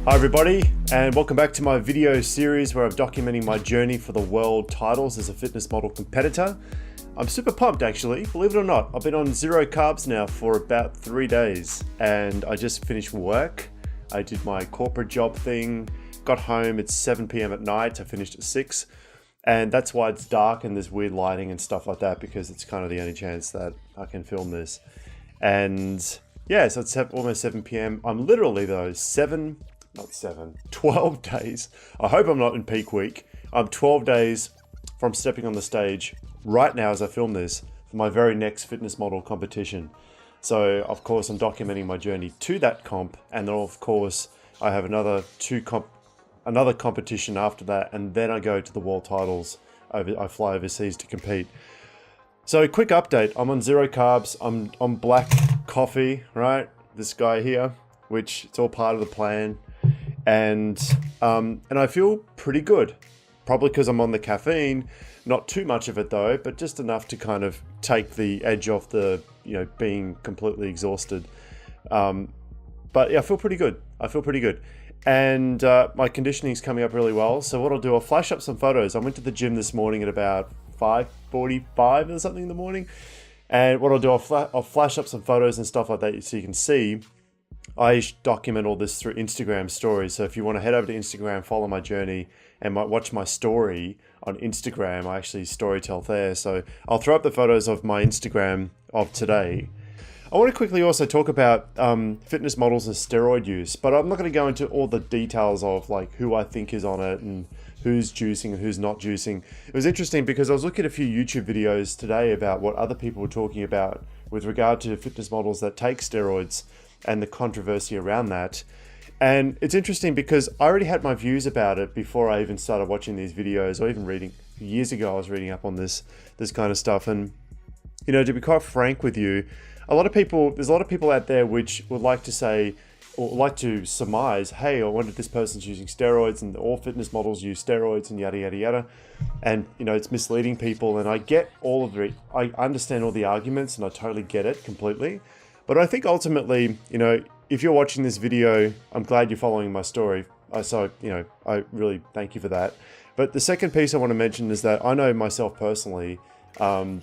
Hi everybody, and welcome back to my video series where I'm documenting my journey for the world titles as a fitness model competitor. I'm super pumped actually, believe it or not. I've been on 0 carbs now for about 3 days and I just finished work. I did my corporate job thing, got home, it's 7 p.m. at night, I finished at 6. And that's why it's dark and there's weird lighting and stuff like that, because it's kind of the only chance that I can film this. And yeah, so it's almost 7 p.m. I'm literally though 12 days. I hope I'm not in peak week. I'm 12 days from stepping on the stage right now as I film this for my very next fitness model competition. So of course I'm documenting my journey to that comp, and then of course I have another competition after that, and then I go to the world titles. I fly overseas to compete. So quick update, I'm on 0 carbs, I'm on black coffee, right? This guy here, which it's all part of the plan. And I feel pretty good, probably because I'm on the caffeine, not too much of it though, but just enough to kind of take the edge off the, being completely exhausted. But yeah, I feel pretty good. And my conditioning is coming up really well. So what I'll do, I'll flash up some photos. I went to the gym this morning at about 5:45 or something in the morning. And what I'll do, I'll flash up some photos and stuff like that so you can see. I document all this through Instagram stories. So if you want to head over to Instagram, follow my journey and watch my story on Instagram, I actually storytell there. So I'll throw up the photos of my Instagram of today. I want to quickly also talk about fitness models and steroid use, but I'm not going to go into all the details of like who I think is on it and who's juicing and who's not juicing. It was interesting because I was looking at a few YouTube videos today about what other people were talking about with regard to fitness models that take steroids and the controversy around that. And it's interesting because I already had my views about it before I even started watching these videos, or even reading. Years ago I was reading up on this kind of stuff. And to be quite frank with you, there's a lot of people out there which would like to say, or like to surmise, hey, I wonder if this person's using steroids and all fitness models use steroids and yada, yada, yada. And, it's misleading people. And I get I understand all the arguments and I totally get it completely. But I think ultimately, if you're watching this video, I'm glad you're following my story. So, I really thank you for that. But the second piece I want to mention is that I know myself personally, I'm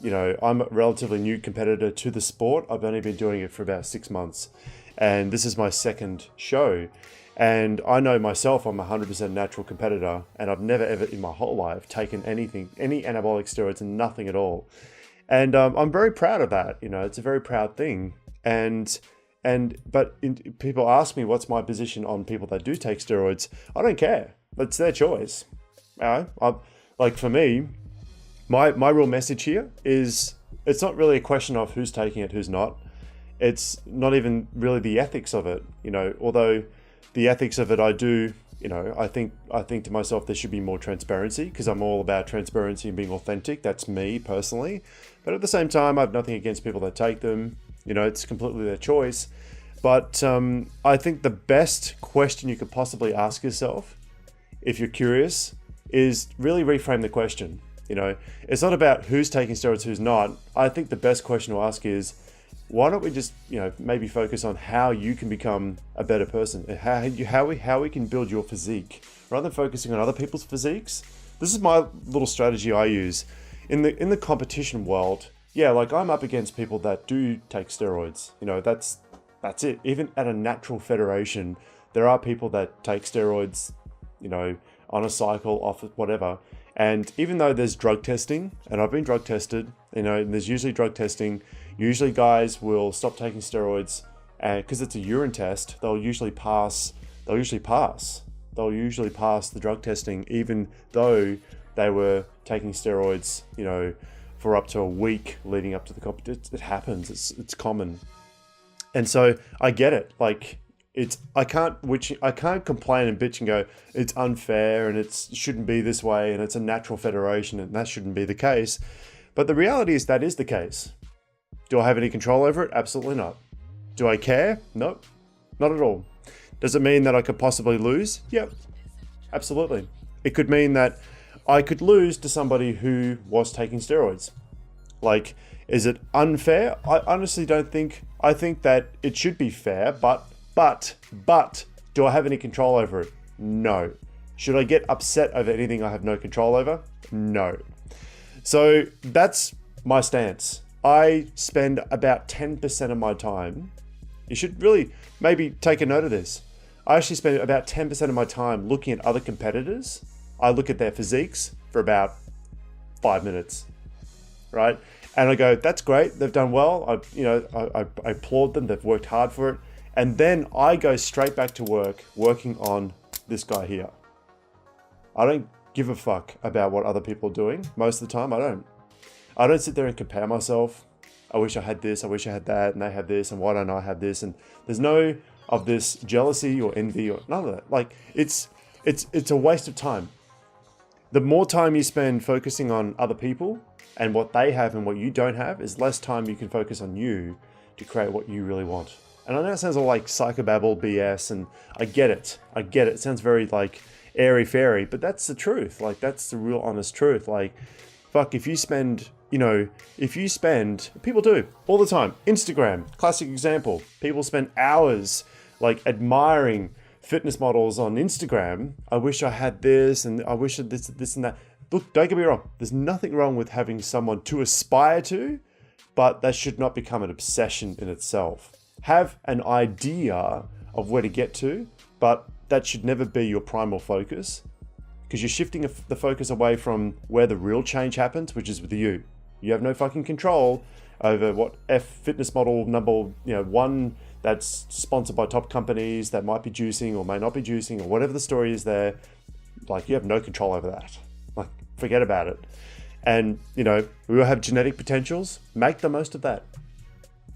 a relatively new competitor to the sport. I've only been doing it for about 6 months. And this is my second show. And I know myself, I'm a 100% natural competitor. And I've never ever in my whole life taken any anabolic steroids, and nothing at all. And I'm very proud of that. It's a very proud thing. But people ask me what's my position on people that do take steroids. I don't care. It's their choice. Like for me, my real message here is it's not really a question of who's taking it, who's not. It's not even really the ethics of it. Although the ethics of it, I do. I think to myself there should be more transparency, because I'm all about transparency and being authentic. That's me personally. But at the same time, I have nothing against people that take them. It's completely their choice. But I think the best question you could possibly ask yourself, if you're curious, is really reframe the question. It's not about who's taking steroids, who's not. I think the best question to ask is, why don't we just, maybe focus on how you can become a better person, how we can build your physique, rather than focusing on other people's physiques. This is my little strategy I use in the competition world. Yeah, like I'm up against people that do take steroids. That's it. Even at a natural federation, there are people that take steroids, on a cycle, off whatever. And even though there's drug testing, and I've been drug tested, and there's usually drug testing. Usually guys will stop taking steroids, and because it's a urine test, they'll usually pass the drug testing, even though they were taking steroids, for up to a week leading up to the competition. It happens. It's common. And so I get it. Like I can't complain and bitch and go, it's unfair and it shouldn't be this way and it's a natural federation and that shouldn't be the case. But the reality is that is the case. Do I have any control over it? Absolutely not. Do I care? Nope, not at all. Does it mean that I could possibly lose? Yep, absolutely. It could mean that I could lose to somebody who was taking steroids. Like, is it unfair? I honestly don't think, I think that it should be fair, but Do I have any control over it? No. Should I get upset over anything I have no control over? No. So that's my stance. I spend about 10% of my time. You should really maybe take a note of this. I actually spend about 10% of my time looking at other competitors. I look at their physiques for about 5 minutes, right? And I go, that's great. They've done well. I applaud them. They've worked hard for it. And then I go straight back to work, working on this guy here. I don't give a fuck about what other people are doing. Most of the time, I don't sit there and compare myself. I wish I had this, I wish I had that, and they have this, and why don't I have this? And there's no of this jealousy or envy or none of that. Like, it's a waste of time. The more time you spend focusing on other people and what they have and what you don't have, is less time you can focus on you to create what you really want. And I know it sounds all like psychobabble BS, and I get it. It sounds very like airy fairy, but that's the truth. Like, that's the real honest truth. Like, fuck, if you spend, people do all the time. Instagram, classic example. People spend hours like admiring fitness models on Instagram. I wish I had this, and I wish this and that. Look, don't get me wrong. There's nothing wrong with having someone to aspire to, but that should not become an obsession in itself. Have an idea of where to get to, but that should never be your primal focus, because you're shifting the focus away from where the real change happens, which is with you. You have no fucking control over what fitness model number one that's sponsored by top companies that might be juicing or may not be juicing or whatever the story is there. Like, you have no control over that. Like, forget about it. And, we all have genetic potentials. Make the most of that.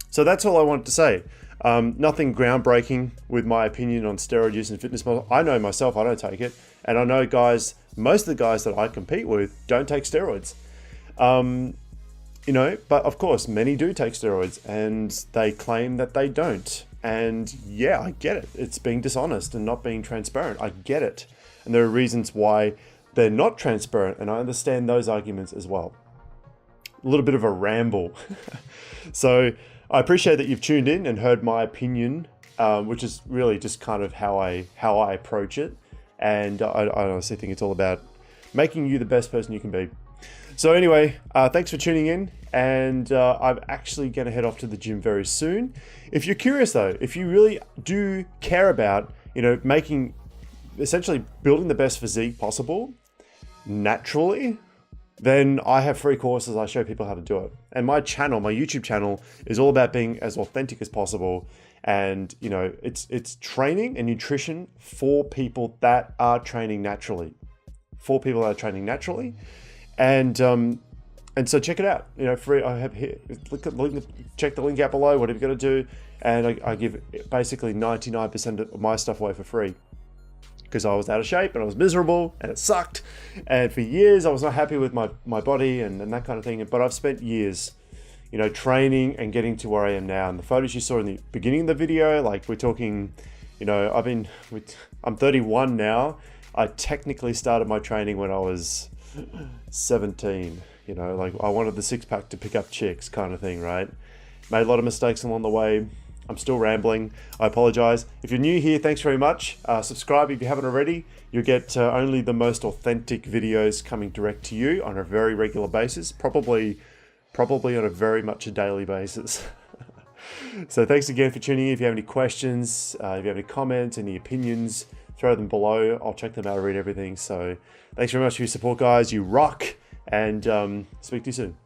So that's all I wanted to say. Nothing groundbreaking with my opinion on steroid use and fitness model. I know myself, I don't take it. And I know most of the guys that I compete with don't take steroids. But of course, many do take steroids and they claim that they don't. And yeah, I get it. It's being dishonest and not being transparent. I get it. And there are reasons why they're not transparent, and I understand those arguments as well. A little bit of a ramble. So I appreciate that you've tuned in and heard my opinion, which is really just kind of how I approach it. And I honestly think it's all about making you the best person you can be. So anyway, thanks for tuning in, and I'm actually going to head off to the gym very soon. If you're curious though, if you really do care about, essentially building the best physique possible naturally, then I have free courses. I show people how to do it. And my YouTube channel is all about being as authentic as possible. And, it's training and nutrition for people that are training naturally. And so check it out. Free. I have here. Check the link out below. Whatever you got to do, and I give basically 99% of my stuff away for free, because I was out of shape and I was miserable and it sucked. And for years I was not happy with my body and that kind of thing. But I've spent years, training and getting to where I am now. And the photos you saw in the beginning of the video, like we're talking, I'm 31 now. I technically started my training when I was 17, like I wanted the six pack to pick up chicks kind of thing, right? Made a lot of mistakes along the way. I'm still rambling. I apologize. If you're new here, thanks very much. Subscribe if you haven't already. You'll get only the most authentic videos coming direct to you on a very regular basis, probably on a very much a daily basis. So thanks again for tuning in. If you have any questions, if you have any comments, any opinions, throw them below. I'll check them out, read everything. So thanks very much for your support, guys. You rock, and speak to you soon.